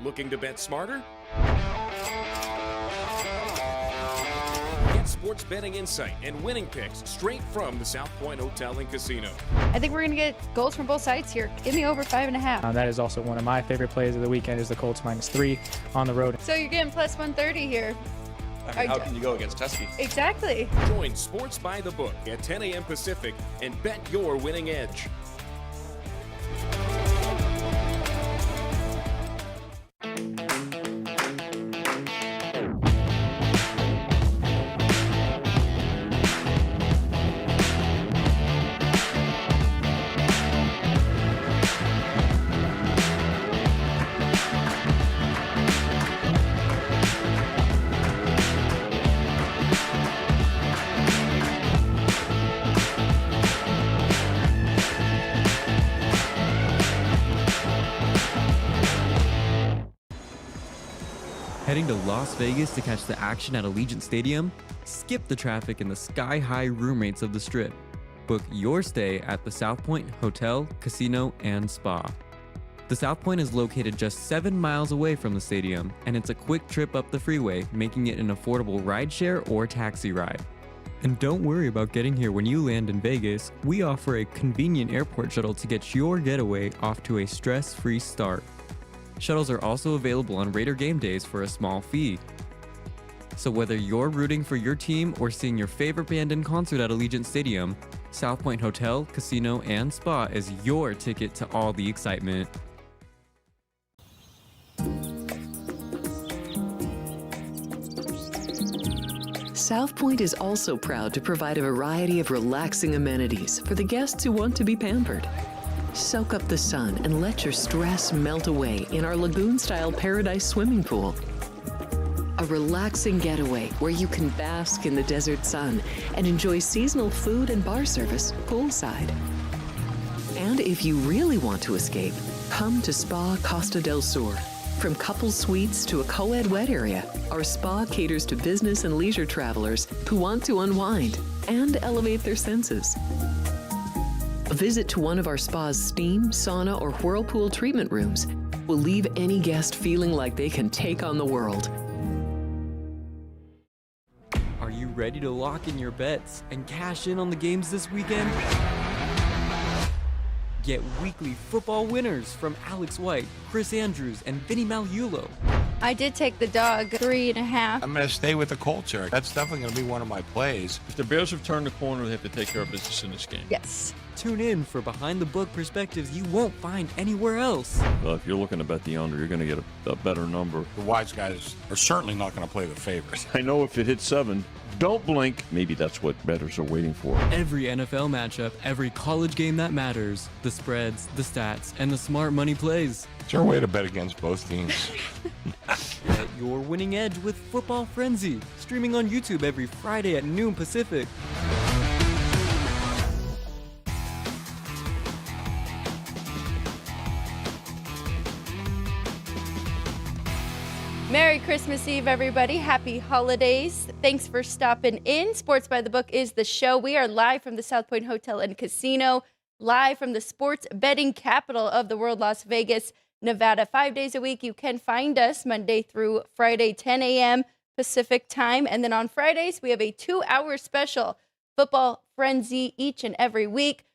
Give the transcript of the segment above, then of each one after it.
Looking to bet smarter? Get sports betting insight and winning picks straight from the South Point Hotel and Casino. I think we're going to get goals from both sides here. Give me over 5.5. That is also one of my favorite plays of the weekend is the Colts -3 on the road. So you're getting plus 130 here. I mean, how can you go against Tuskegee? Exactly. Join Sports by the Book at 10 a.m. Pacific and bet your winning edge. Heading to Las Vegas to catch the action at Allegiant Stadium? Skip the traffic and the sky-high room rates of the Strip. Book your stay at the South Point Hotel, Casino, and Spa. The South Point is located just 7 miles away from the stadium, and it's a quick trip up the freeway, making it an affordable rideshare or taxi ride. And don't worry about getting here when you land in Vegas. We offer a convenient airport shuttle to get your getaway off to a stress-free start. Shuttles are also available on Raider game days for a small fee. So whether you're rooting for your team or seeing your favorite band in concert at Allegiant Stadium, South Point Hotel, Casino, and Spa is your ticket to all the excitement. South Point is also proud to provide a variety of relaxing amenities for the guests who want to be pampered. Soak up the sun and let your stress melt away in our lagoon-style paradise swimming pool. A relaxing getaway where you can bask in the desert sun and enjoy seasonal food and bar service poolside. And if you really want to escape, come to Spa Costa del Sur. From couple suites to a co-ed wet area, our spa caters to business and leisure travelers who want to unwind and elevate their senses. A visit to one of our spa's steam, sauna, or whirlpool treatment rooms will leave any guest feeling like they can take on the world. Are you ready to lock in your bets and cash in on the games this weekend? Get weekly football winners from Alex White, Chris Andrews, and Vinny Malulo. I did take the dog 3.5. I'm going to stay with the Colts here. That's definitely going to be one of my plays. If the Bears have turned the corner, they have to take care of business in this game. Yes. Tune in for behind-the-book perspectives you won't find anywhere else. Well, if you're looking to bet the under, you're going to get a better number. The wise guys are certainly not going to play the favorites. I know if it hits 7, don't blink. Maybe that's what bettors are waiting for. Every NFL matchup, every college game that matters, the spreads, the stats, and the smart money plays. Is there a way to bet against both teams? Get your winning edge with Football Frenzy, streaming on YouTube every Friday at noon Pacific. Merry Christmas Eve, everybody. Happy holidays. Thanks for stopping in. Sports by the Book is the show. We are live from the South Point Hotel and Casino, live from the sports betting capital of the world, Las Vegas, Nevada. 5 days a week, you can find us Monday through Friday, 10 a.m. Pacific time. And then on Fridays, we have a 2-hour special Football Frenzy each and every week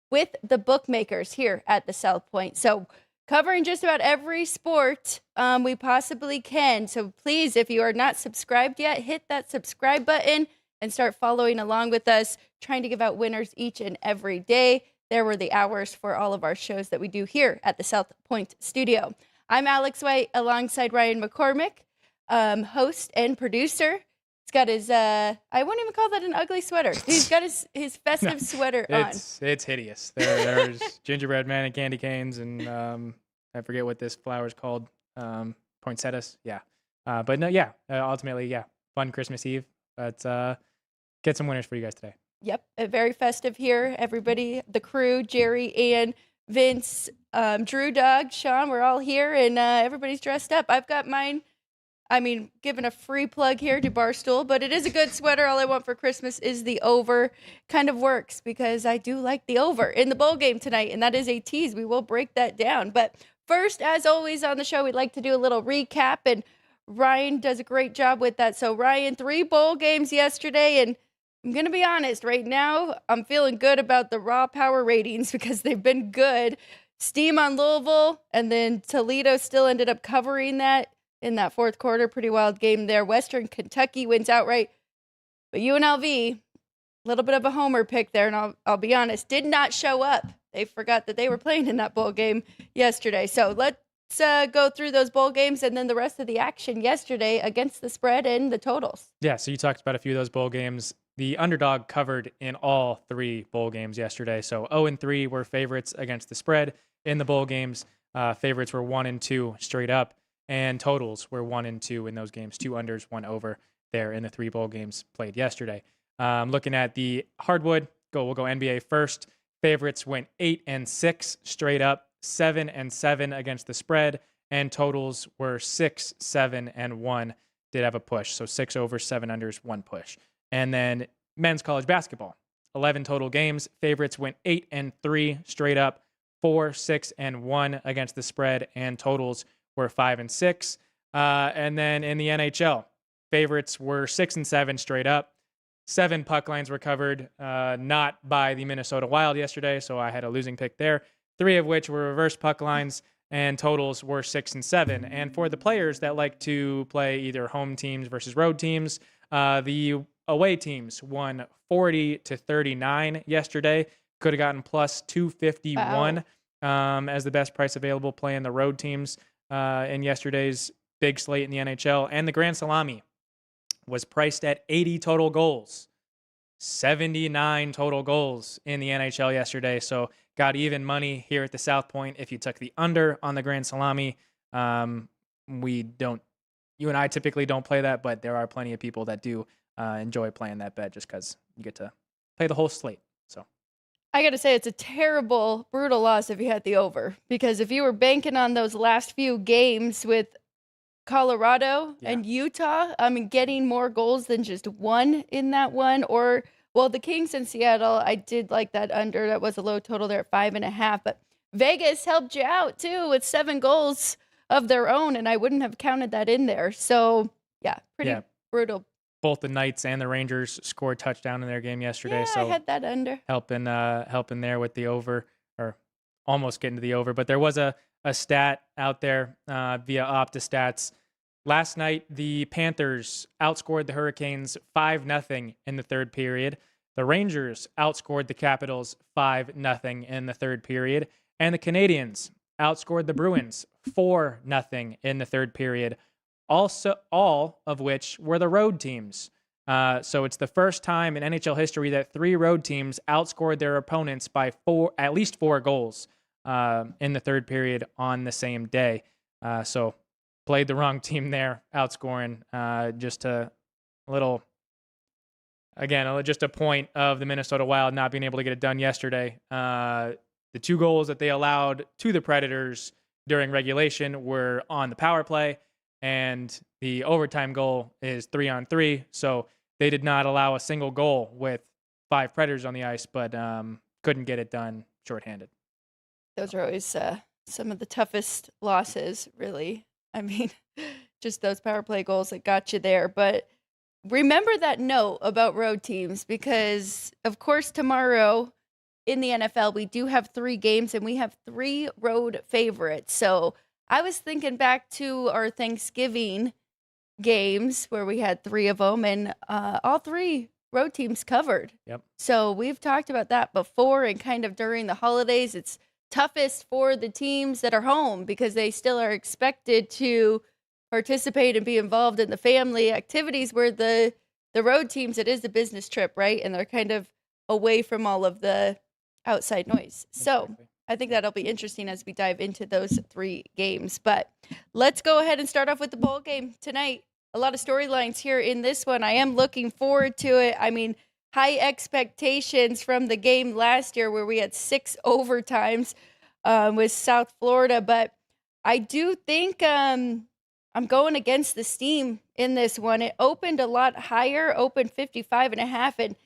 with the bookmakers here at the South Point. So covering just about every sport we possibly can. So please, if you are not subscribed yet, hit that subscribe button and start following along with us, trying to give out winners each and every day. There were the hours for all of our shows that we do here at the South Point studio. I'm Alex White alongside Ryan McCormick, host and producer. He's got his, I won't even call that an ugly sweater. He's got his festive sweater on. It's hideous. There's gingerbread man and candy canes, and I forget what this flower is called. Poinsettias. Yeah. But no, yeah. Ultimately, yeah. Fun Christmas Eve. But get some winners for you guys today. Yep. Very festive here. Everybody, the crew, Jerry and Vince, Drew, Doug, Sean, we're all here, and everybody's dressed up. I've got mine. I mean, giving a free plug here to Barstool, but it is a good sweater. All I want for Christmas is the over. Kind of works because I do like the over in the bowl game tonight, and that is a tease. We will break that down. But first, as always on the show, we'd like to do a little recap, and Ryan does a great job with that. So, Ryan, 3 bowl games yesterday, and I'm going to be honest, right now, I'm feeling good about the raw power ratings because they've been good. Steam on Louisville, and then Toledo still ended up covering that in that fourth quarter. Pretty wild game there. Western Kentucky wins outright. But UNLV, a little bit of a homer pick there, and I'll be honest, did not show up. They forgot that they were playing in that bowl game yesterday. So let's go through those bowl games and then the rest of the action yesterday against the spread and the totals. Yeah, so you talked about a few of those bowl games. The underdog covered in all 3 bowl games yesterday. So 0-3 were favorites against the spread in the bowl games. Favorites were 1-2 straight up, and totals were 1-2 in those games. 2 unders, 1 over there in the 3 bowl games played yesterday. Looking at the hardwood, we'll go NBA first. Favorites went 8-6 straight up, 7-7 against the spread, and totals were 6, 7, and 1. Did have a push, so 6 over, 7 unders, 1 push. And then men's college basketball, 11 total games. Favorites went 8-3 straight up, 4, 6, and 1 against the spread, and totals were 5 and 6. And then in the NHL, favorites were 6 and 7 straight up. 7 puck lines were covered, not by the Minnesota Wild yesterday, so I had a losing pick there. 3 of which were reverse puck lines, and totals were 6 and 7. And for the players that like to play either home teams versus road teams, the away teams won 40-39 yesterday. Could have gotten plus 251 as the best price available playing the road teams in yesterday's big slate in the NHL. And the Grand Salami was priced at 80 total goals. 79 total goals in the NHL yesterday. So got even money here at the South Point if you took the under on the Grand Salami. You and I typically don't play that, but there are plenty of people that do enjoy playing that bet just because you get to play the whole slate. So I got to say, it's a terrible, brutal loss if you had the over, because if you were banking on those last few games with Colorado and Utah, I mean, getting more goals than just one in that one, or, well, the Kings in Seattle, I did like that under. That was a low total there at 5.5, but Vegas helped you out too with 7 goals of their own, and I wouldn't have counted that in there. So, yeah, pretty brutal. Both the Knights and the Rangers scored touchdown in their game yesterday. Yeah, so I had that under. Helping there with the over, or almost getting to the over. But there was a stat out there via OptaStats. Last night, the Panthers outscored the Hurricanes 5-0 in the third period. The Rangers outscored the Capitals 5-0 in the third period. And the Canadiens outscored the Bruins 4-0 in the third period. Also, all of which were the road teams. So it's the first time in NHL history that 3 road teams outscored their opponents by at least 4 goals in the third period on the same day. So played the wrong team there, outscoring just a point of the Minnesota Wild not being able to get it done yesterday. The 2 goals that they allowed to the Predators during regulation were on the power play, and the overtime goal is 3-on-3. So they did not allow a single goal with 5 Predators on the ice, but couldn't get it done shorthanded. Those are always some of the toughest losses, really. I mean, just those power play goals that got you there. But remember that note about road teams, because, of course, tomorrow in the NFL, we do have 3 games, and we have 3 road favorites. So I was thinking back to our Thanksgiving games where we had 3 of them, and all 3 road teams covered. Yep. So we've talked about that before, and kind of during the holidays, it's toughest for the teams that are home because they still are expected to participate and be involved in the family activities, where the road teams, it is a business trip, right? And they're kind of away from all of the outside noise. So Exactly. I think that'll be interesting as we dive into those 3 games. But let's go ahead and start off with the bowl game tonight. A lot of storylines here in this one. I am looking forward to it. I mean, high expectations from the game last year where we had 6 overtimes with South Florida. But I do think I'm going against the steam in this one. It opened a lot higher, opened 55.5, and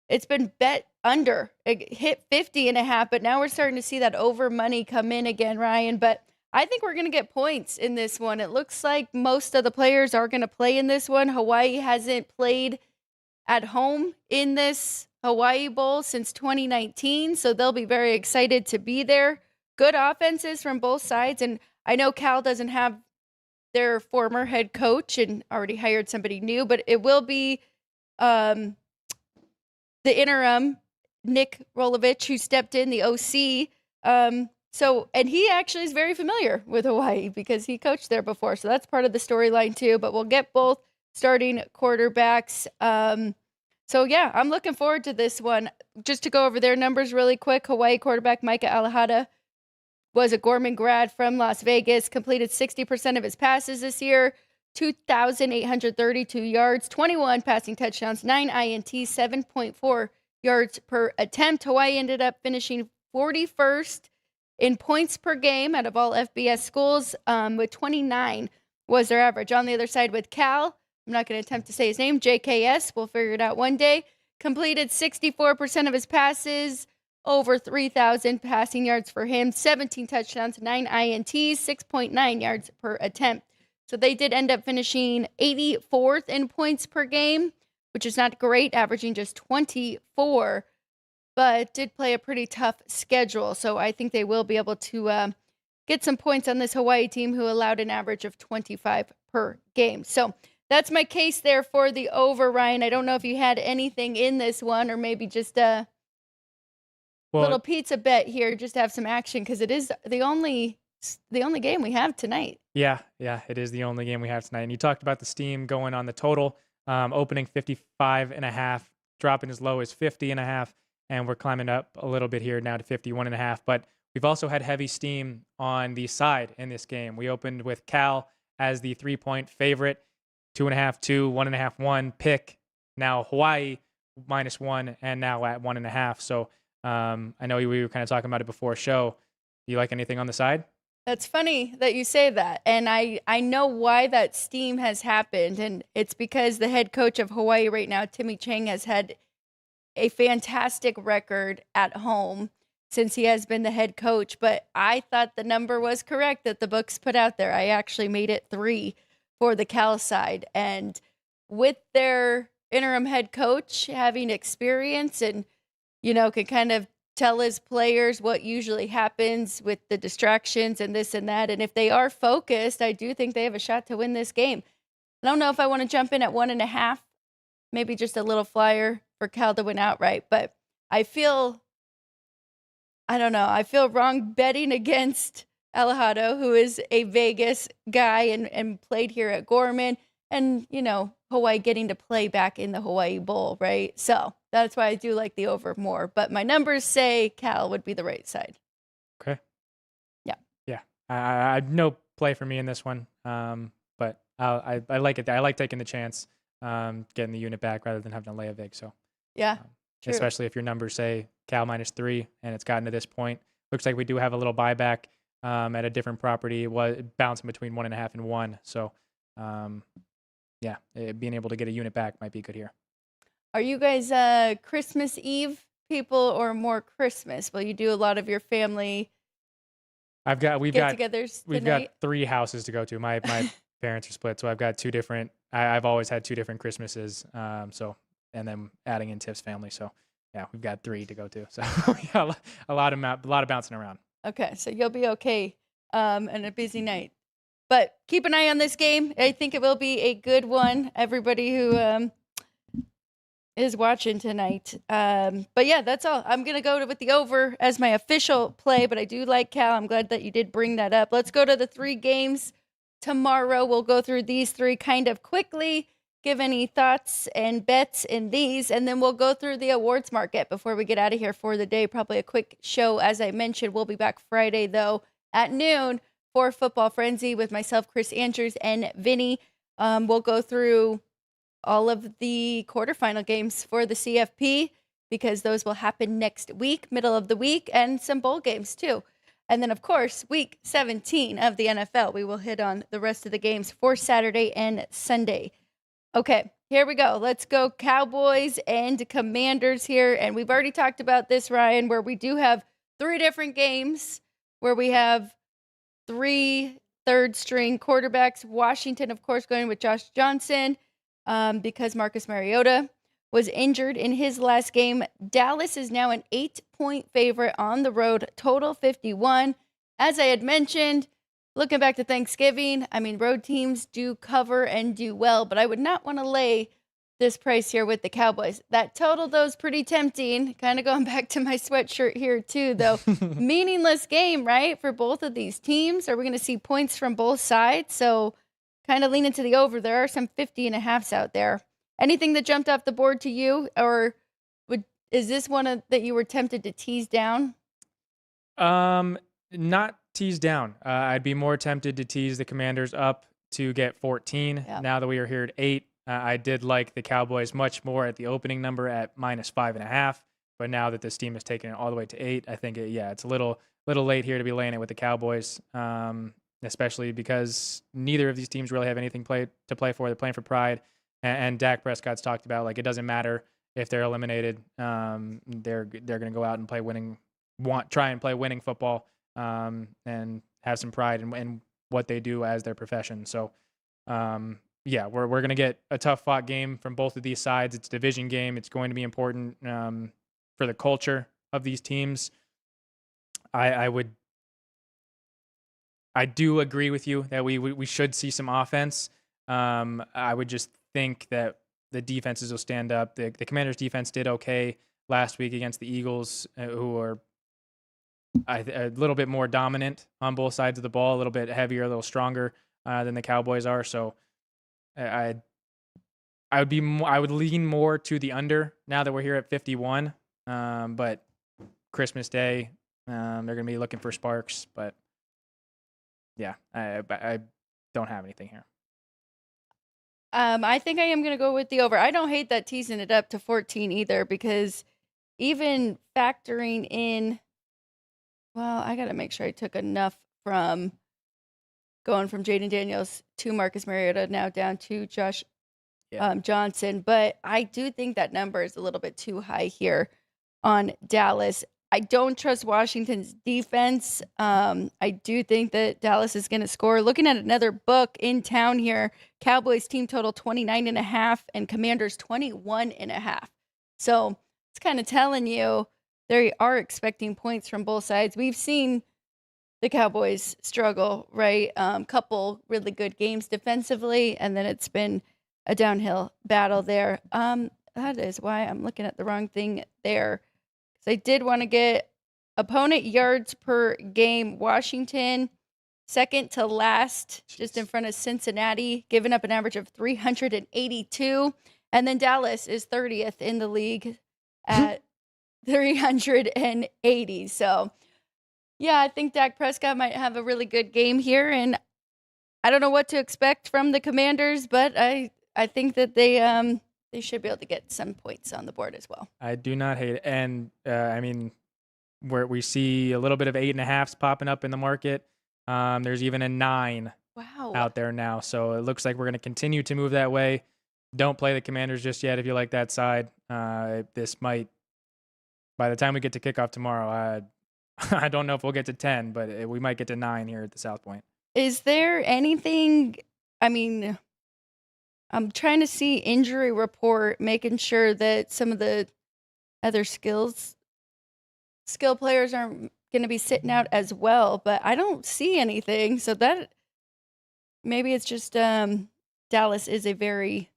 it's been bet under. It hit 50.5, but now we're starting to see that over money come in again, Ryan. But I think we're going to get points in this one. It looks like most of the players are going to play in this one. Hawaii hasn't played at home in this Hawaii Bowl since 2019, so they'll be very excited to be there. Good offenses from both sides, and I know Cal doesn't have their former head coach and already hired somebody new, but it will be the interim, Nick Rolovich, who stepped in, the OC. And he actually is very familiar with Hawaii because he coached there before. So that's part of the storyline too, but we'll get both starting quarterbacks. So yeah, I'm looking forward to this one. Just to go over their numbers really quick, Hawaii quarterback Micah Alahada was a Gorman grad from Las Vegas, completed 60% of his passes this year, 2,832 yards, 21 passing touchdowns, 9 INTs, 7.4 yards per attempt. Hawaii ended up finishing 41st in points per game out of all FBS schools, with 29 was their average. On the other side with Cal, I'm not going to attempt to say his name, JKS, we'll figure it out one day, completed 64% of his passes, over 3,000 passing yards for him, 17 touchdowns, 9 INTs, 6.9 yards per attempt. So they did end up finishing 84th in points per game, which is not great, averaging just 24, but did play a pretty tough schedule. So I think they will be able to get some points on this Hawaii team who allowed an average of 25 per game. So that's my case there for the over, Ryan. I don't know if you had anything in this one or maybe just a little pizza bet here just to have some action because it is the only game we have tonight. Yeah, it is the only game we have tonight. And you talked about the steam going on the total, opening 55.5, dropping as low as 50.5, and we're climbing up a little bit here now to 51.5. But we've also had heavy steam on the side in this game. We opened with Cal as the 3-point favorite, 2.5, 2, 1.5, 1 pick. Now Hawaii -1, and now at 1.5. So I know we were kind of talking about it before show. Do you like anything on the side? That's funny that you say that. And I know why that steam has happened. And it's because the head coach of Hawaii right now, Timmy Chang, has had a fantastic record at home since he has been the head coach. But I thought the number was correct that the books put out there. I actually made it 3 for the Cal side. And with their interim head coach having experience and, can kind of tell his players what usually happens with the distractions and this and that. And if they are focused, I do think they have a shot to win this game. I don't know if I want to jump in at 1.5, maybe just a little flyer for Cal to win outright. But I feel wrong betting against Alejado, who is a Vegas guy and played here at Gorman. And, Hawaii getting to play back in the Hawaii Bowl, right? So that's why I do like the over more. But my numbers say Cal would be the right side. Okay. Yeah. No play for me in this one. But I like it. I like taking the chance, getting the unit back rather than having to lay a vig. So yeah, especially if your numbers say Cal -3 and it's gotten to this point. Looks like we do have a little buyback at a different property. It was bouncing between 1.5 and 1. So being able to get a unit back might be good here. Are you guys Christmas Eve people or more Christmas? Will you do a lot of your family we've get-togethers got tonight? 3 houses to go to. My parents are split, so I've got 2 different. I've always had 2 different Christmases. And then adding in Tiff's family. So yeah, we've got 3 to go to. So yeah, a lot of bouncing around. Okay, so you'll be okay and a busy night. But keep an eye on this game. I think it will be a good one. Everybody who is watching tonight. But yeah, that's all. I'm going to go with the over as my official play, but I do like Cal. I'm glad that you did bring that up. Let's go to the 3 games tomorrow. We'll go through these 3 kind of quickly, give any thoughts and bets in these, and then we'll go through the awards market before we get out of here for the day. Probably a quick show, as I mentioned. We'll be back Friday, though, at noon for Football Frenzy with myself, Chris Andrews, and Vinny. We'll go through all of the quarterfinal games for the CFP because those will happen next week, middle of the week, and some bowl games, too. And then, of course, week 17 of the NFL. We will hit on the rest of the games for Saturday and Sunday. Okay, here we go. Let's go Cowboys and Commanders here. And we've already talked about this, Ryan, where we do have 3 different games where we have 3 third-string quarterbacks. Washington, of course, going with Josh Johnson because Marcus Mariota was injured in his last game. Dallas is now an 8-point favorite on the road, total 51. As I had mentioned, looking back to Thanksgiving, I mean, road teams do cover and do well, but I would not want to lay this price here with the Cowboys. That total, though, is pretty tempting. Kind of going back to my sweatshirt here, too, though. Meaningless game, right, for both of these teams. Are we going to see points from both sides? So kind of lean into the over. There are some 50.5s out there. Anything that jumped off the board to you, or is this one that you were tempted to tease down? Not tease down. I'd be more tempted to tease the Commanders up to get 14. Yeah. Now that we are here at 8, I did like the Cowboys much more at the opening number at -5.5. But now that this team has taken it all the way to 8, I think it's a little late here to be laying it with the Cowboys, especially because neither of these teams really have anything to play for. They're playing for pride, and Dak Prescott's talked about, like, it doesn't matter if they're eliminated. They're going to go out and try and play winning football, and have some pride in what they do as their profession. So, we're going to get a tough fought game from both of these sides. It's a division game. It's going to be important for the culture of these teams. I do agree with you that we should see some offense. I would just think that the defenses will stand up. The Commanders' defense did okay last week against the Eagles, who are a little bit more dominant on both sides of the ball, a little bit heavier, a little stronger than the Cowboys are. So I would lean more to the under now that we're here at 51. But Christmas Day, they're going to be looking for sparks. But yeah, I don't have anything here. I think I am going to go with the over. I don't hate that teasing it up to 14 either, because even factoring in, well, I got to make sure I took enough from going from Jaden Daniels to Marcus Mariota, now down to Josh Johnson. But I do think that number is a little bit too high here on Dallas. I don't trust Washington's defense. I do think that Dallas is going to score. Looking at another book in town here, Cowboys team total 29.5 and Commanders 21.5. So it's kind of telling you they are expecting points from both sides. We've seen the Cowboys struggle, right? Couple really good games defensively, and then it's been a downhill battle there. That is why I'm looking at the wrong thing there. So I did want to get opponent yards per game. Washington, second to last, just in front of Cincinnati, giving up an average of 382. And then Dallas is 30th in the league at 380. So, yeah, I think Dak Prescott might have a really good game here. And I don't know what to expect from the Commanders, but I think that they should be able to get some points on the board as well. I do not hate it. And, I mean, where we see a little bit of 8.5s popping up in the market. There's even a 9 out there now. So it looks like we're going to continue to move that way. Don't play the Commanders just yet if you like that side. This might, by the time we get to kickoff tomorrow, I don't know if we'll get to 10, but we might get to 9 here at the South Point. Is there anything, I mean, I'm trying to see injury report, making sure that some of the other skill players aren't going to be sitting out as well, but I don't see anything. So that maybe it's just Dallas is a very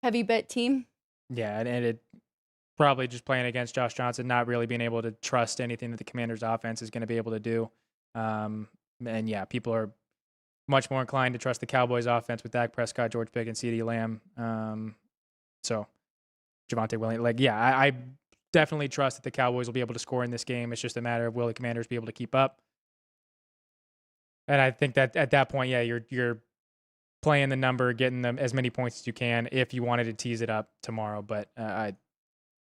heavy bet team. Yeah, and it probably just playing against Josh Johnson, not really being able to trust anything that the Commanders' offense is going to be able to do. And yeah, people are much more inclined to trust the Cowboys' offense with Dak Prescott, George Pickens, CeeDee Lamb. So Javonte Williams, I definitely trust that the Cowboys will be able to score in this game. It's just a matter of will the Commanders be able to keep up. And I think that at that point, yeah, you're playing the number, getting them as many points as you can if you wanted to tease it up tomorrow. But I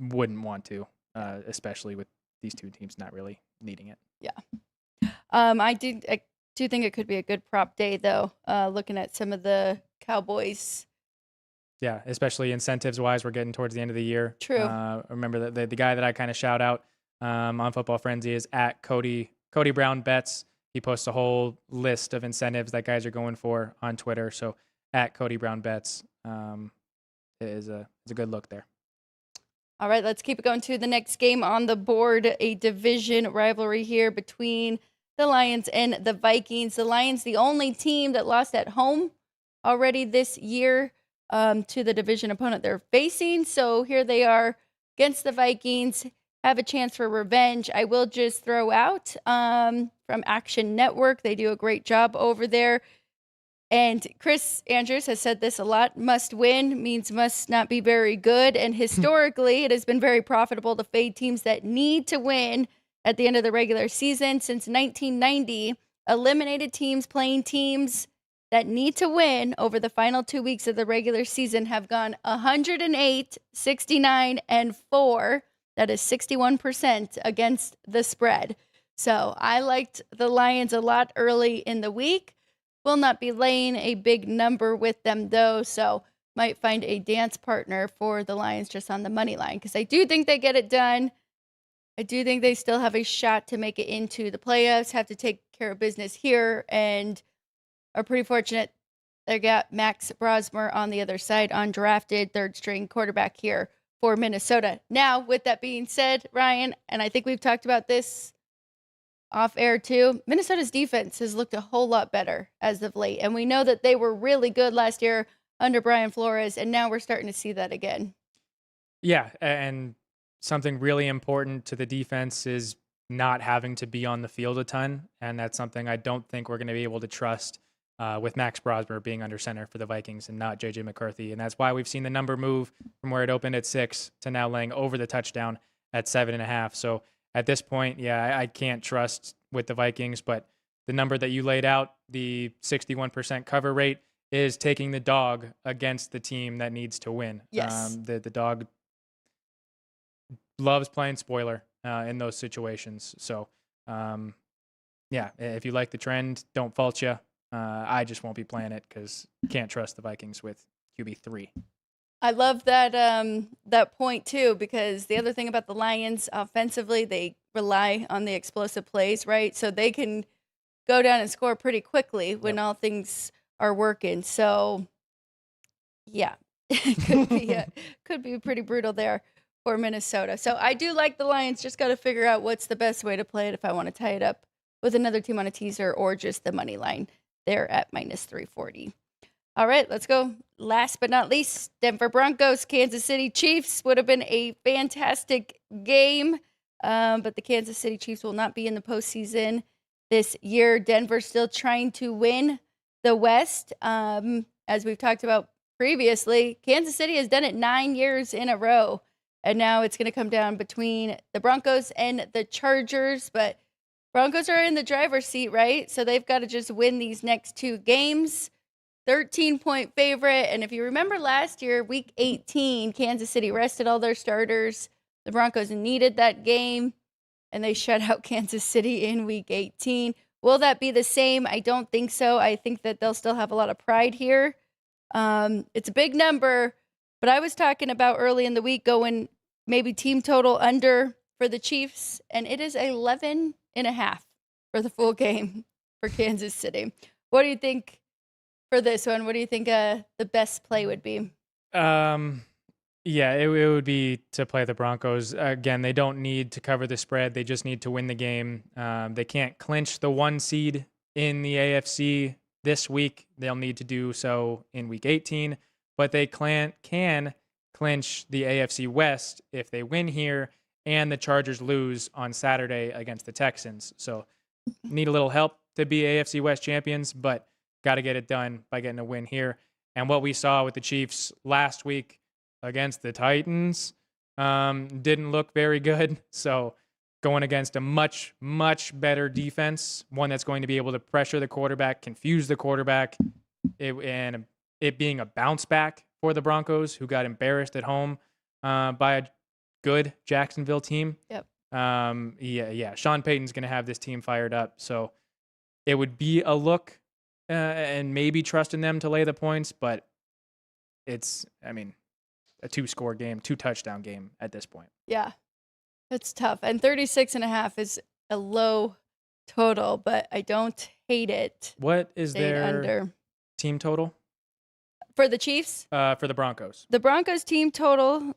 wouldn't want to, especially with these two teams not really needing it. Yeah. I do think it could be a good prop day, though, looking at some of the Cowboys. Yeah, especially incentives-wise, we're getting towards the end of the year. True. Remember that the guy that I kind of shout out on Football Frenzy is at Cody Brown Bets. he posts a whole list of incentives that guys are going for on Twitter. So at Cody Brown Bets is a good look there. All right, let's keep it going to the next game on the board, a division rivalry here between the Lions and the Vikings. The Lions, the only team that lost at home already this year to the division opponent they're facing. So here they are against the Vikings, have a chance for revenge. I will just throw out from Action Network. They do a great job over there. And Chris Andrews has said this a lot. Must win means must not be very good. And historically, it has been very profitable to fade teams that need to win at the end of the regular season. Since 1990, eliminated teams playing teams that need to win over the final 2 weeks of the regular season have gone 108, 69, and 4. That is 61% against the spread. So I liked the Lions a lot early in the week. Will not be laying a big number with them, though, so might find a dance partner for the Lions just on the money line, because I do think they get it done. I do think they still have a shot to make it into the playoffs, have to take care of business here, and are pretty fortunate they got Max Brosmer on the other side, undrafted third-string quarterback here for Minnesota. Now, with that being said, Ryan, and I think we've talked about this off air too, Minnesota's defense has looked a whole lot better as of late. And we know that they were really good last year under Brian Flores, and now we're starting to see that again. Yeah, and something really important to the defense is not having to be on the field a ton. And that's something I don't think we're going to be able to trust with Max Brosmer being under center for the Vikings and not J.J. McCarthy. And that's why we've seen the number move from where it opened at 6 to now laying over the touchdown at 7.5. So at this point, I can't trust with the Vikings, but the number that you laid out, the 61% cover rate, is taking the dog against the team that needs to win. Yes. The dog loves playing spoiler in those situations. So, if you like the trend, don't fault you. I just won't be playing it because can't trust the Vikings with QB3. I love that that point too, because the other thing about the Lions offensively, they rely on the explosive plays, right? So they can go down and score pretty quickly when all things are working. So yeah, it could be pretty brutal there for Minnesota. So I do like the Lions. Just got to figure out what's the best way to play it if I want to tie it up with another team on a teaser or just the money line there at -340. All right, let's go. Last but not least, Denver Broncos, Kansas City Chiefs would have been a fantastic game, but the Kansas City Chiefs will not be in the postseason this year. Denver still trying to win the West. As we've talked about previously, Kansas City has done it 9 years in a row, and now it's going to come down between the Broncos and the Chargers, but Broncos are in the driver's seat, right? So they've got to just win these next 2 games. 13-point favorite. And if you remember last year, week 18, Kansas City rested all their starters. The Broncos needed that game, and they shut out Kansas City in week 18. Will that be the same? I don't think so. I think that they'll still have a lot of pride here. It's a big number, but I was talking about early in the week going maybe team total under for the Chiefs, and it is 11.5 for the full game for Kansas City. What do you think for this one? What do you think the best play would be? It would be to play the Broncos. Again, they don't need to cover the spread. They just need to win the game. They can't clinch the 1 seed in the AFC this week. They'll need to do so in week 18, but they can clinch the AFC West if they win here and the Chargers lose on Saturday against the Texans. So need a little help to be AFC West champions, but got to get it done by getting a win here. And what we saw with the Chiefs last week against the Titans didn't look very good. So going against a much, much better defense, one that's going to be able to pressure the quarterback, confuse the quarterback, and it being a bounce back for the Broncos, who got embarrassed at home by a good Jacksonville team. Yep. Sean Payton's going to have this team fired up. So it would be a look and maybe trusting them to lay the points, but it's, a 2-score game, 2-touchdown game at this point. Yeah, it's tough. And 36.5 is a low total, but I don't hate it. What is Stayed their under. team total For the Chiefs, for the Broncos? the Broncos team total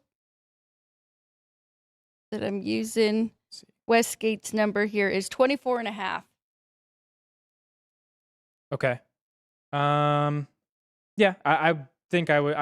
that I'm using, See. Westgate's number here is 24.5. Okay. Yeah, I think I would.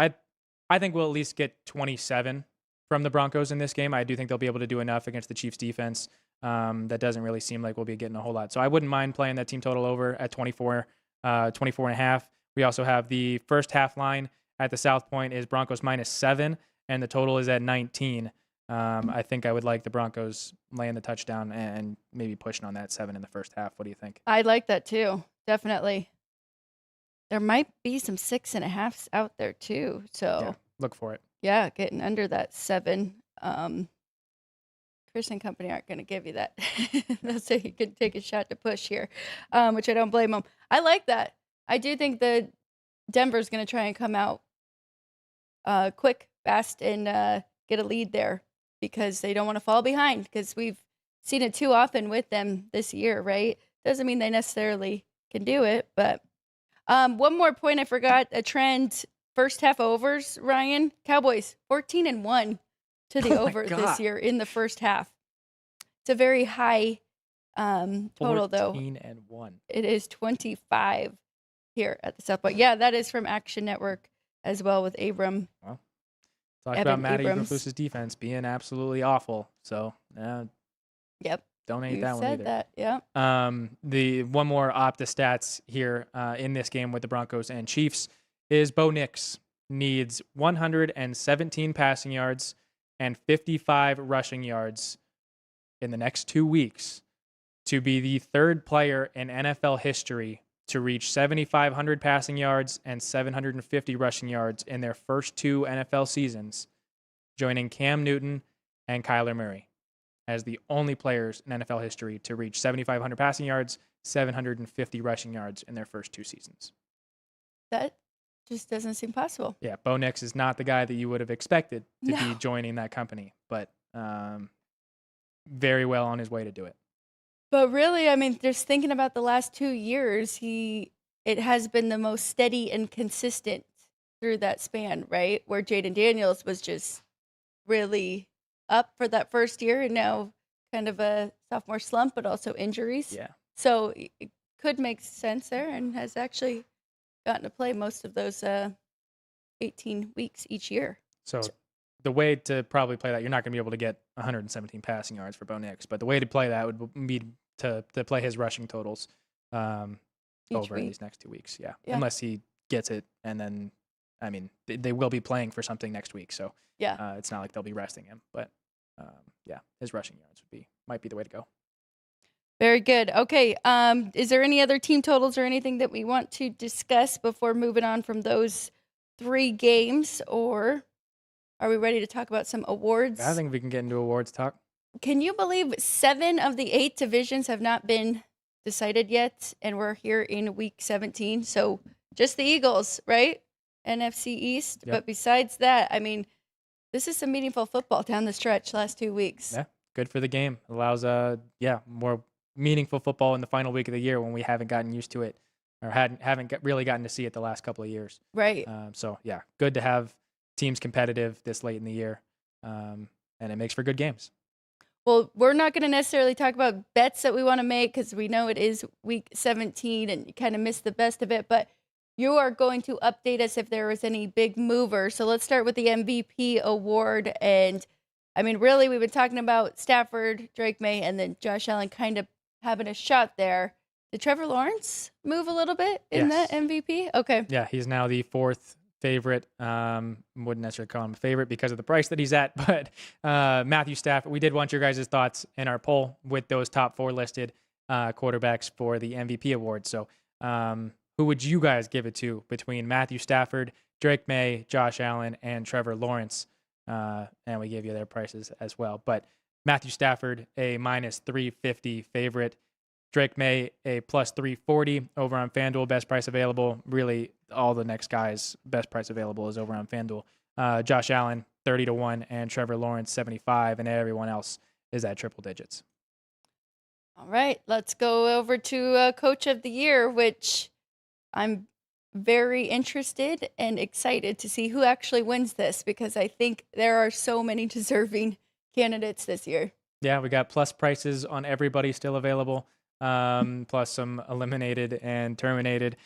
I think we'll at least get 27 from the Broncos in this game. I do think they'll be able to do enough against the Chiefs defense. That doesn't really seem like we'll be getting a whole lot. So I wouldn't mind playing that team total over at 24 and a half. We also have the first half line at the South Point is Broncos -7, and the total is at 19. I think I would like the Broncos laying the touchdown and maybe pushing on that 7 in the first half. What do you think? I like that too. Definitely. There might be some 6.5s out there too. So Yeah, look for it. yeah, getting under that 7. Chris and company aren't going to give you that. They'll say you can take a shot to push here, which I don't blame them. I like that. I do think that Denver's going to try and come out quick, fast, and get a lead there because they don't want to fall behind because we've seen it too often with them this year, right? Doesn't mean they necessarily can do it, but one more point I forgot, a trend, first half overs, Ryan. Cowboys 14-1 to the Oh my over God. this year in the first half. It's a very high total, though. 14-1. It is 25 here at the South Point. Yeah, that is from Action Network as well with Abram. Talk Evan about Matty Abrams. Eberflus's defense being absolutely awful. So Yep. don't hate You that one said either. that. Yeah. The one more Opta stats here in this game with the Broncos and Chiefs is Bo Nix needs 117 passing yards and 55 rushing yards in the next 2 weeks to be the third player in NFL history to reach 7,500 passing yards and 750 rushing yards in their first 2 NFL seasons, joining Cam Newton and Kyler Murray as the only players in NFL history to reach 7,500 passing yards, 750 rushing yards in their first 2 seasons. That just doesn't seem possible. Yeah, Bo Nix is not the guy that you would have expected to be No. joining that company, but very well on his way to do it. But really, I mean, just thinking about the last 2 years, it has been the most steady and consistent through that span, right? Where Jaden Daniels was just really up for that first year and now kind of a sophomore slump, but also injuries. Yeah. So it could make sense there and has actually gotten to play most of those 18 weeks each year. So the way to probably play that, you're not going to be able to get 117 passing yards for Bo Nix, but the way to play that would be to play his rushing totals over week. these next 2 weeks. Yeah. Yeah. Unless he gets it. And then, I mean, they will be playing for something next week. So Yeah. it's not like they'll be resting him, but yeah, his rushing yards might be the way to go. Very good. Okay. Is there any other team totals or anything that we want to discuss before moving on from those 3 games, or are we ready to talk about some awards? I think we can get into awards talk. Can you believe 7 of the 8 divisions have not been decided yet, and we're here in week 17? So just the Eagles, right? NFC East. Yep. But besides that, I mean, this is some meaningful football down the stretch last 2 weeks. Yeah, good for the game. Allows more meaningful football in the final week of the year when we haven't gotten used to it or haven't really gotten to see it the last couple of years. Right. So yeah, good to have teams competitive this late in the year, and it makes for good games. Well, we're not going to necessarily talk about bets that we want to make because we know it is week 17 and you kind of missed the best of it, but you are going to update us if there was any big mover. So let's start with the MVP award. And I mean, really, we've been talking about Stafford, Drake May, and then Josh Allen kind of having a shot there. Did Trevor Lawrence move a little bit in Yes. that MVP? Okay. Yeah, he's now the 4th favorite. Wouldn't necessarily call him a favorite because of the price that he's at, but Matthew Stafford, we did want your guys' thoughts in our poll with those top 4 listed quarterbacks for the MVP award. So who would you guys give it to between Matthew Stafford, Drake May, Josh Allen, and Trevor Lawrence? And we gave you their prices as well. But Matthew Stafford, a -350 favorite. Drake May, a +340 over on FanDuel, best price available. Really, all the next guys' best price available is over on FanDuel. Josh Allen, 30-1, and Trevor Lawrence, 75, and everyone else is at triple digits. All right, let's go over to Coach of the Year, which I'm very interested and excited to see who actually wins this, because I think there are so many deserving candidates this year. Yeah, we got plus prices on everybody still available, plus some eliminated and terminated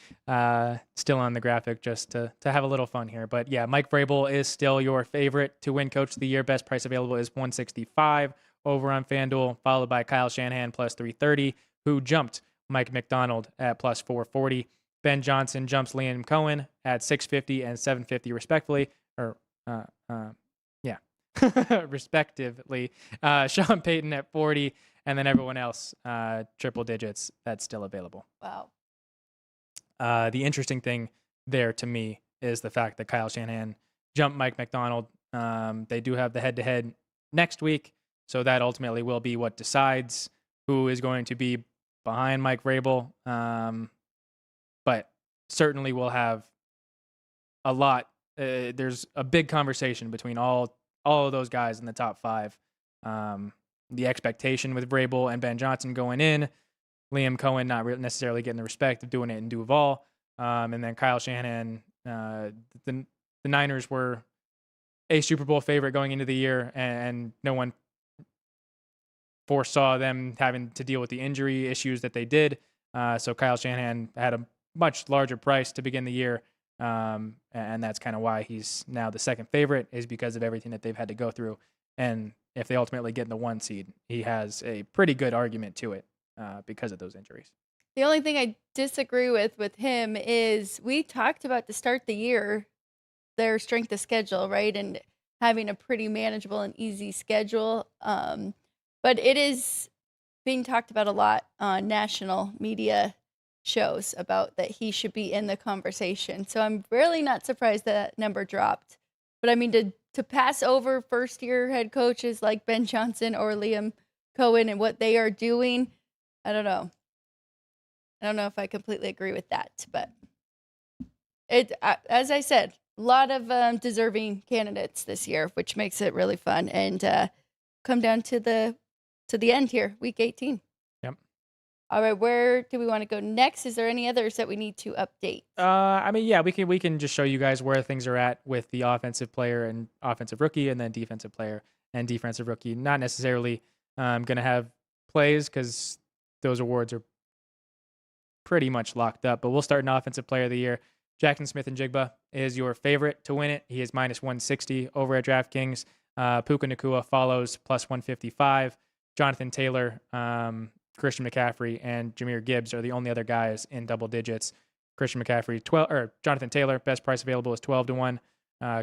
still on the graphic, just to have a little fun here. But yeah, Mike Vrabel is still your favorite to win Coach of the Year. Best price available is $165 over on FanDuel, followed by Kyle Shanahan plus $330, who jumped Mike McDonald at plus $440. Ben Johnson jumps Liam Cohen at $650 and $750 respectively, respectively. Sean Payton at 40, and then everyone else triple digits that's still available. Wow. The interesting thing there to me is the fact that Kyle Shanahan jumped Mike McDonald. They do have the head-to-head next week, so that ultimately will be what decides who is going to be behind Mike Vrabel. But certainly we'll have a lot. There's a big conversation between all of those guys in the top five. The expectation with Vrabel and Ben Johnson going in, Liam Cohen not necessarily getting the respect of doing it in Duval, and then Kyle Shanahan. The Niners were a Super Bowl favorite going into the year, and no one foresaw them having to deal with the injury issues that they did. So Kyle Shanahan had a much larger price to begin the year. And that's kind of why he's now the second favorite, is because of everything that they've had to go through. And if they ultimately get in the 1 seed, he has a pretty good argument to it because of those injuries. The only thing I disagree with him is we talked about to start the year their strength of schedule, right? And having a pretty manageable and easy schedule. But it is being talked about a lot on national media shows about that he should be in the conversation. So I'm really not surprised that number dropped. But I mean, to pass over first-year head coaches like Ben Johnson or Liam Cohen and what they are doing, I don't know. I don't know if I completely agree with that. But as I said, a lot of deserving candidates this year, which makes it really fun. And come down to the end here, week 18. All right, where do we want to go next? Is there any others that we need to update? I mean, yeah, we can just show you guys where things are at with the offensive player and offensive rookie, and then defensive player and defensive rookie. Not necessarily going to have plays because those awards are pretty much locked up. But we'll start an offensive player of the year. Jackson Smith-Njigba is your favorite to win it. He is minus 160 over at DraftKings. Puka Nacua follows plus 155. Jonathan Taylor, Christian McCaffrey, and Jahmyr Gibbs are the only other guys in double digits. Christian McCaffrey, Jonathan Taylor, best price available is 12-1.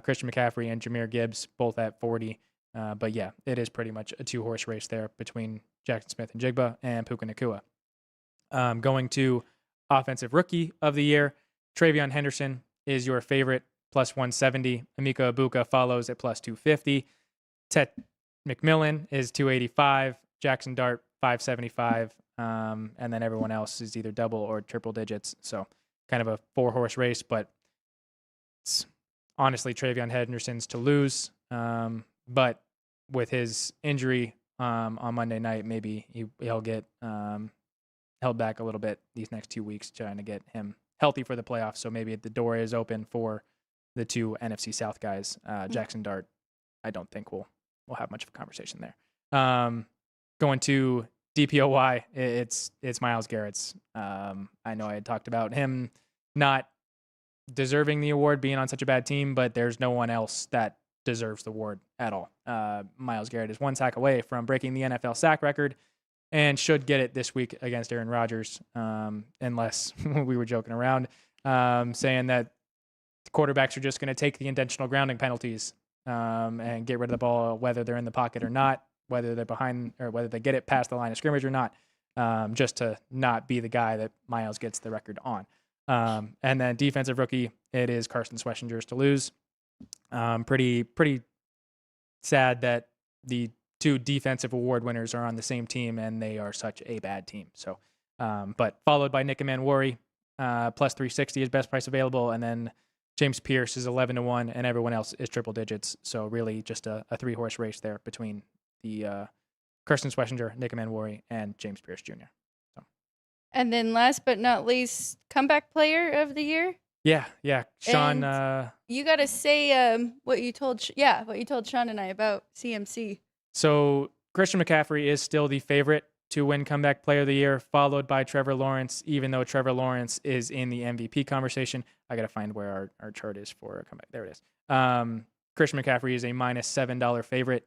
Christian McCaffrey and Jahmyr Gibbs, both at 40. But yeah, it is pretty much a 2-horse race there between Jackson Smith-Njigba and Puka Nacua. Going to offensive rookie of the year, Travion Henderson is your favorite, plus 170. Emeka Egbuka follows at plus 250. Tet McMillan is 285. Jackson Dart, 575, and then everyone else is either double or triple digits. So kind of a 4-horse race, but it's honestly Travion Henderson's to lose. But with his injury on Monday night, maybe he'll get held back a little bit these next 2 weeks, trying to get him healthy for the playoffs. So maybe the door is open for the two NFC South guys. Jackson Dart, I don't think we'll have much of a conversation there. Going to DPOY, it's Myles Garrett's. I know I had talked about him not deserving the award, being on such a bad team, but there's no one else that deserves the award at all. Myles Garrett is 1 sack away from breaking the NFL sack record and should get it this week against Aaron Rodgers, unless we were joking around, saying that quarterbacks are just going to take the intentional grounding penalties and get rid of the ball, whether they're in the pocket or not, whether they're behind or whether they get it past the line of scrimmage or not, just to not be the guy that Myles gets the record on. And then defensive rookie, it is Carson Schwarzenegger's to lose. Pretty sad that the two defensive award winners are on the same team and they are such a bad team. So, but followed by Nick Manwari, plus 360 is best price available, and then James Pierce is 11-1, and everyone else is triple digits. So really just a 3-horse race there between the Kirsten Schlesinger, Nick Manwari, and James Pierce Jr. And then last but not least, comeback player of the year. Yeah. Sean, You got to say what you told Sean and I about CMC. So Christian McCaffrey is still the favorite to win comeback player of the year, followed by Trevor Lawrence, even though Trevor Lawrence is in the MVP conversation. I got to find where our chart is for a comeback. There it is. Christian McCaffrey is a minus $7 favorite.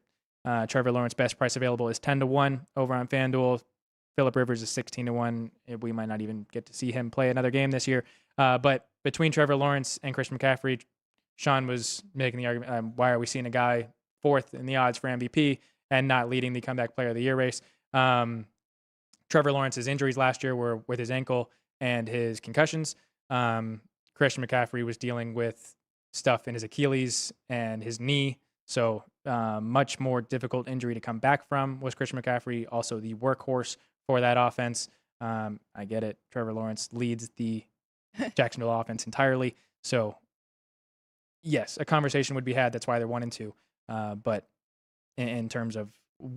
Trevor Lawrence best price available is 10-1 over on FanDuel. Phillip Rivers is 16-1. We might not even get to see him play another game this year. But between Trevor Lawrence and Christian McCaffrey, Sean was making the argument, why are we seeing a guy fourth in the odds for MVP and not leading the comeback player of the year race? Trevor Lawrence's injuries last year were with his ankle and his concussions. Christian McCaffrey was dealing with stuff in his Achilles and his knee. So much more difficult injury to come back from was Christian McCaffrey, also the workhorse for that offense. I get it. Trevor Lawrence leads the Jacksonville offense entirely. So, yes, a conversation would be had. That's why they're 1 and 2. But in terms of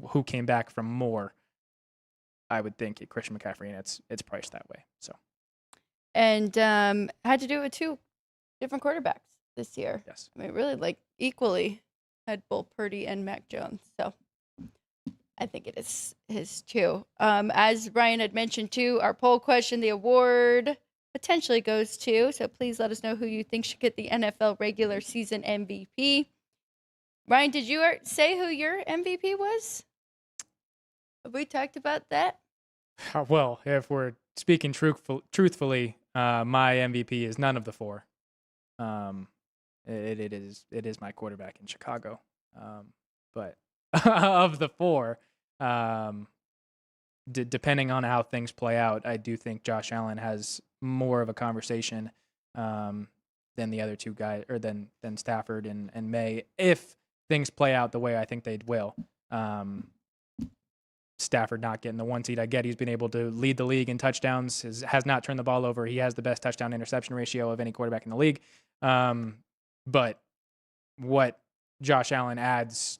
who came back from more, I would think Christian McCaffrey, and it's priced that way. So, and had to do it with 2 different quarterbacks this year. Yes, I mean, really, like equally had both Purdy and Mac Jones. So, I think it is his too. As Ryan had mentioned too, our poll question, the award potentially goes to. So please let us know who you think should get the NFL regular season MVP. Ryan, did you say who your MVP was? Have we talked about that? Well, if we're speaking truthfully, my MVP is none of the 4. It is my quarterback in Chicago. But of the 4, depending on how things play out, I do think Josh Allen has more of a conversation than the other 2 guys, or than Stafford and May, if things play out the way I think they will. Stafford not getting the 1 seed. I get he's been able to lead the league in touchdowns, has not turned the ball over. He has the best touchdown interception ratio of any quarterback in the league. But what Josh Allen adds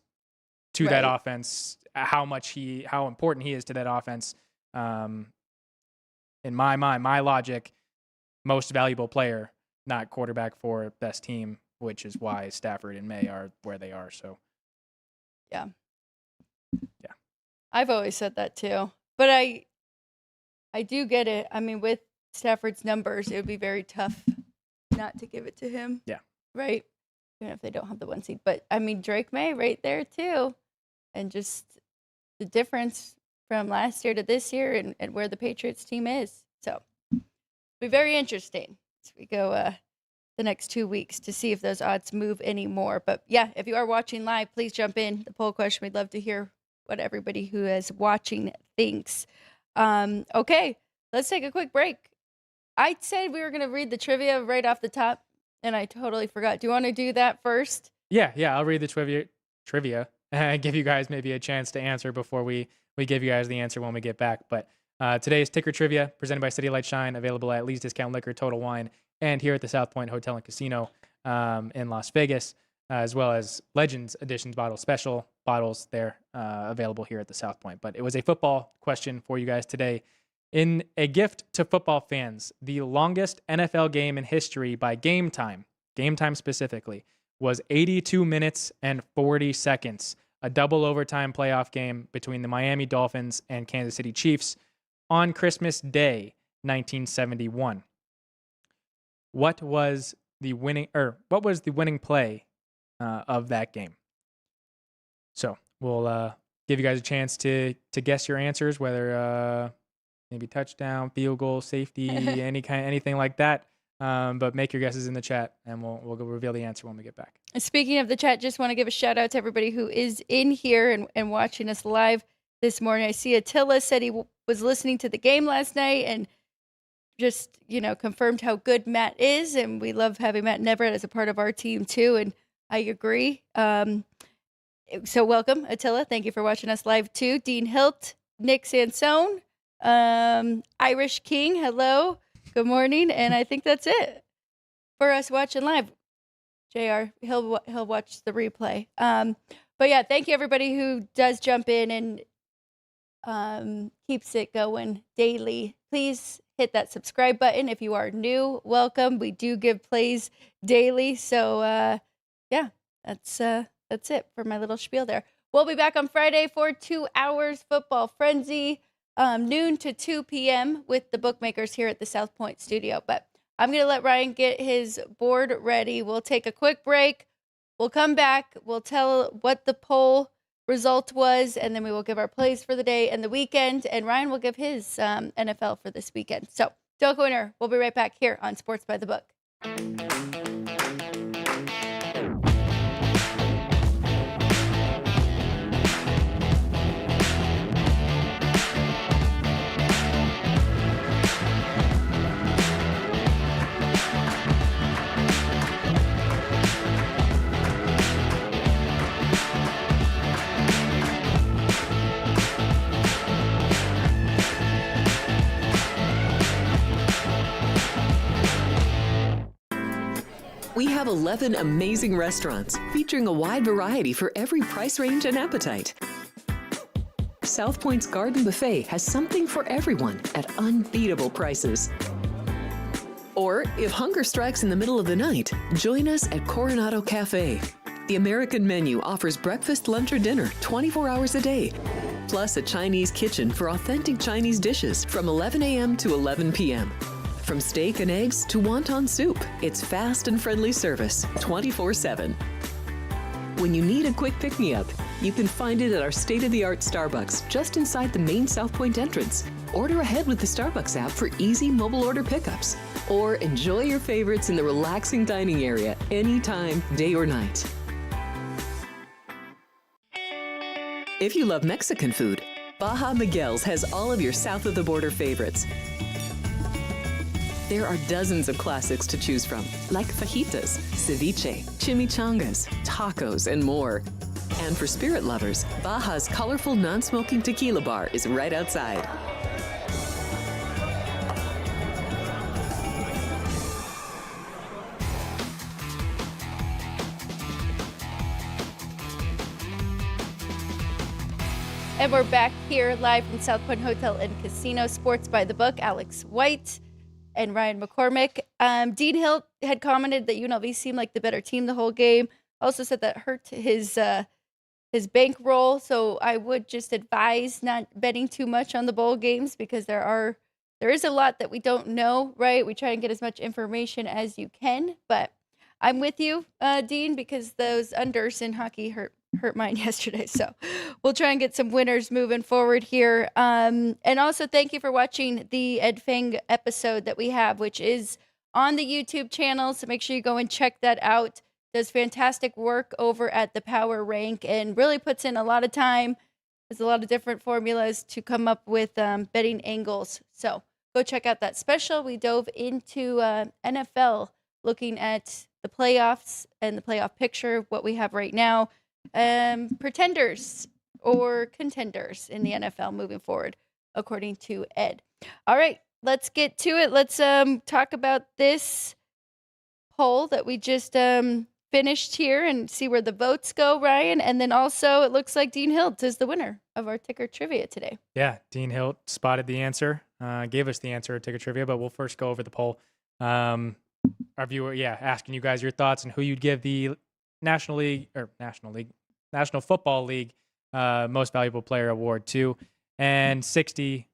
to that offense, how important he is to that offense, in my mind, my logic, most valuable player, not quarterback for best team, which is why Stafford and May are where they are. So, yeah. I've always said that too, but I do get it. I mean, with Stafford's numbers, it would be very tough not to give it to him. Yeah. Right. Even if they don't have the 1 seed, but I mean, Drake May right there too. And just the difference from last year to this year and where the Patriots team is. So it'll be very interesting as we go the next 2 weeks to see if those odds move anymore. But yeah, if you are watching live, please jump in the poll question. We'd love to hear what everybody who is watching thinks. Okay, let's take a quick break. I said we were going to read the trivia right off the top, and I totally forgot. Do you want to do that first? Yeah, I'll read the trivia and give you guys maybe a chance to answer before we give you guys the answer when we get back. But today's ticker trivia presented by City Light Shine, available at Lee's Discount Liquor, Total Wine, and here at the South Point Hotel and Casino in Las Vegas, as well as Legends Editions special bottles there available here at the South Point. But it was a football question for you guys today. In a gift to football fans, the longest NFL game in history by game time specifically, was 82 minutes and 40 seconds, a double overtime playoff game between the Miami Dolphins and Kansas City Chiefs on Christmas Day, 1971. What was the winning play of that game? So we'll give you guys a chance to guess your answers, whether maybe touchdown, field goal, safety, anything like that. But make your guesses in the chat, and we'll go reveal the answer when we get back. Speaking of the chat, just want to give a shout out to everybody who is in here and watching us live this morning. I see Attila said he was listening to the game last night and just, confirmed how good Matt is, and we love having Matt Neverett as a part of our team too, and I agree. So welcome, Attila. Thank you for watching us live too. Dean Hilt, Nick Sansone, Irish King, hello. Good morning, and I think that's it for us watching live. JR, he'll watch the replay. But yeah, thank you everybody who does jump in and keeps it going daily. Please hit that subscribe button. If you are new, welcome. We do give plays daily. So yeah, that's it for my little spiel there. We'll be back on Friday for 2 hours football frenzy, noon to 2 p.m. with the bookmakers here at the South Point studio. But I'm going to let Ryan get his board ready. We'll take a quick break. We'll come back. We'll tell what the poll result was, and then we will give our plays for the day and the weekend, and Ryan will give his NFL for this weekend. So don't go anywhere. We'll be right back here on Sports by the Book. We have 11 amazing restaurants featuring a wide variety for every price range and appetite. South Point's Garden Buffet has something for everyone at unbeatable prices. Or if hunger strikes in the middle of the night, join us at Coronado Cafe. The American menu offers breakfast, lunch, or dinner 24 hours a day, plus a Chinese kitchen for authentic Chinese dishes from 11 a.m. to 11 p.m. From steak and eggs to wonton soup, it's fast and friendly service 24/7. When you need a quick pick-me-up, you can find it at our state-of-the-art Starbucks just inside the main South Point entrance. Order ahead with the Starbucks app for easy mobile order pickups. Or enjoy your favorites in the relaxing dining area anytime, day or night. If you love Mexican food, Baja Miguel's has all of your south of the border favorites. There are dozens of classics to choose from, like fajitas, ceviche, chimichangas, tacos, and more. And for spirit lovers, Baja's colorful non-smoking tequila bar is right outside. And we're back here live from South Point Hotel and Casino, Sports by the Book. Alex White and Ryan McCormick. Dean Hill had commented that UNLV seemed like the better team the whole game. Also said that hurt his bankroll. So I would just advise not betting too much on the bowl games because there is a lot that we don't know, right? We try and get as much information as you can. But I'm with you, Dean, because those unders in hockey hurt mine yesterday. So we'll try and get some winners moving forward here. And also thank you for watching the Ed Fang episode that we have, which is on the YouTube channel. So make sure you go and check that out. Does fantastic work over at the Power Rank and really puts in a lot of time. There's a lot of different formulas to come up with betting angles. So go check out that special. We dove into NFL, looking at the playoffs and the playoff picture, what we have right now. Pretenders or contenders in the NFL moving forward, according to Ed. All right, let's get to it. Let's talk about this poll that we just finished here and see where the votes go, Ryan. And then also it looks like Dean Hilt is the winner of our ticker trivia today. Yeah, Dean Hilt spotted the answer, gave us the answer at ticker trivia, but we'll first go over the poll. Our viewer, asking you guys your thoughts on who you'd give the National Football League Most Valuable Player Award to, and 55%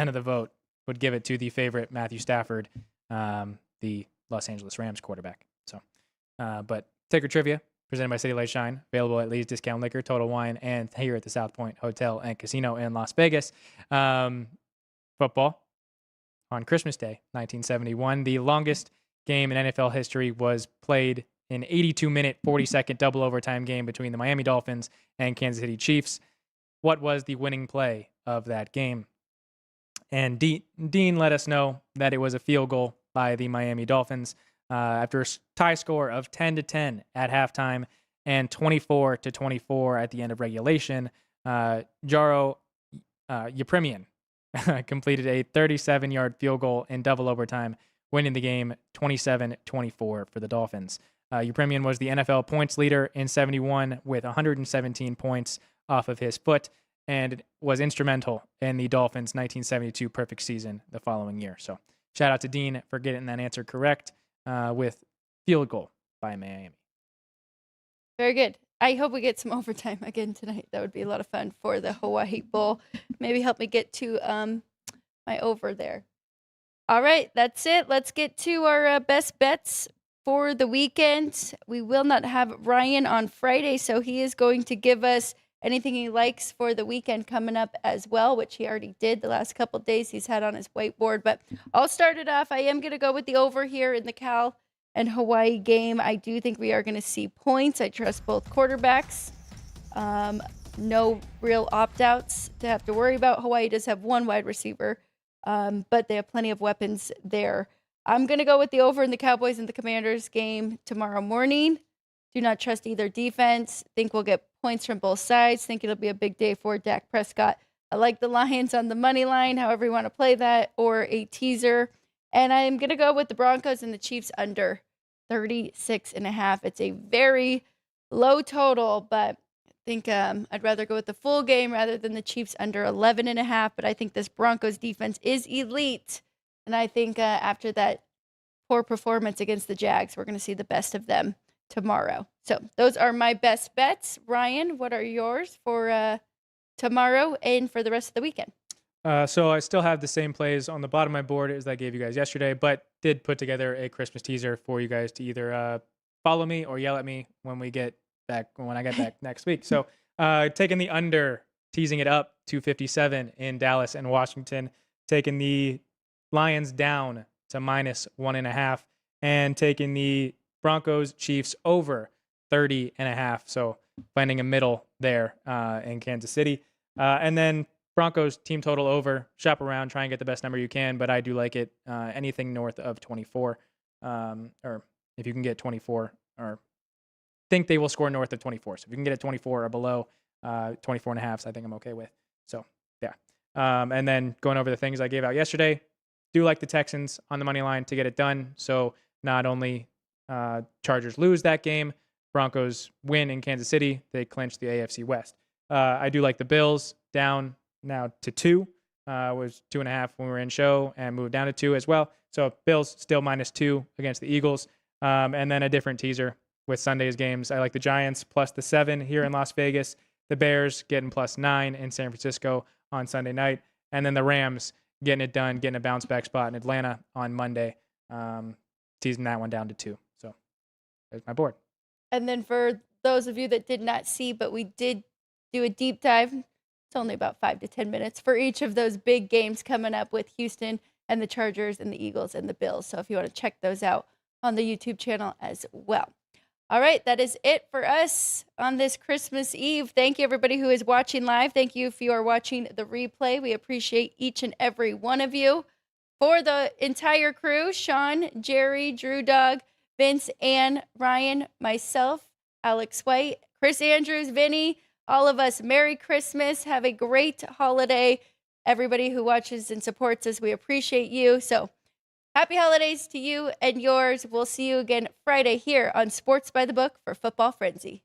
of the vote would give it to the favorite Matthew Stafford, the Los Angeles Rams quarterback. So, but ticker trivia presented by City Light Shine, available at Lee's Discount Liquor, Total Wine, and here at the South Point Hotel and Casino in Las Vegas. Football on Christmas Day, 1971, the longest game in NFL history was played an 82-minute, 40-second double overtime game between the Miami Dolphins and Kansas City Chiefs. What was the winning play of that game? And Dean let us know that it was a field goal by the Miami Dolphins after a tie score of 10-10 at halftime and 24-24 at the end of regulation. Jaro Yepremian completed a 37-yard field goal in double overtime, winning the game 27-24 for the Dolphins. Yepremian was the NFL points leader in 71 with 117 points off of his foot and was instrumental in the Dolphins' 1972 perfect season the following year. So shout out to Dean for getting that answer correct with field goal by Miami. Very good. I hope we get some overtime again tonight. That would be a lot of fun for the Hawaii Bowl. Maybe help me get to my over there. All right, that's it. Let's get to our best bets for the weekend. We will not have Ryan on Friday, so he is going to give us anything he likes for the weekend coming up as well, which he already did the last couple of days he's had on his whiteboard. But I'll start it off. I am going to go with the over here in the Cal and Hawaii game. I do think we are going to see points. I trust both quarterbacks. No real opt-outs to have to worry about. Hawaii does have one wide receiver, but they have plenty of weapons there. I'm going to go with the over in the Cowboys and the Commanders game tomorrow morning. Do not trust either defense. Think we'll get points from both sides. Think it'll be a big day for Dak Prescott. I like the Lions on the money line, however you want to play that, or a teaser. And I'm going to go with the Broncos and the Chiefs under 36.5. It's a very low total, but I think I'd rather go with the full game rather than the Chiefs under 11.5. But I think this Broncos defense is elite. And I think after that poor performance against the Jags, we're going to see the best of them tomorrow. So those are my best bets. Ryan, what are yours for tomorrow and for the rest of the weekend? So I still have the same plays on the bottom of my board as I gave you guys yesterday, but did put together a Christmas teaser for you guys to either follow me or yell at me when I get back next week. So taking the under, teasing it up to 57 in Dallas and Washington, taking the Lions down to -1.5, and taking the Broncos Chiefs over 30.5. So finding a middle there in Kansas City. And then Broncos team total over. Shop around, try and get the best number you can, but I do like it anything north of 24. Or if you can get 24, or think they will score north of 24. So if you can get it 24 or below 24.5, so I think I'm okay with. So yeah. And then going over the things I gave out yesterday, do like the Texans on the money line to get it done. So not only Chargers lose that game, Broncos win in Kansas City, they clinch the AFC West. I do like the Bills down now to 2. Was 2.5 when we were in show, and moved down to 2 as well. So Bills still -2 against the Eagles. And then a different teaser with Sunday's games. I like the Giants plus the 7 here in Las Vegas. The Bears getting +9 in San Francisco on Sunday night. And then the Rams getting it done, getting a bounce back spot in Atlanta on Monday. Teasing that one down to 2. So there's my board. And then for those of you that did not see, but we did do a deep dive. It's only about 5 to 10 minutes for each of those big games coming up with Houston and the Chargers and the Eagles and the Bills. So if you want to check those out on the YouTube channel as well. All right, that is it for us on this Christmas Eve. Thank you, everybody who is watching live. Thank you if you are watching the replay. We appreciate each and every one of you. For the entire crew, Sean, Jerry, Drew Dog, Vince, Ann, Ryan, myself, Alex White, Chris Andrews, Vinny, all of us, Merry Christmas. Have a great holiday. Everybody who watches and supports us, we appreciate you. So happy holidays to you and yours. We'll see you again Friday here on Sports by the Book for Football Frenzy.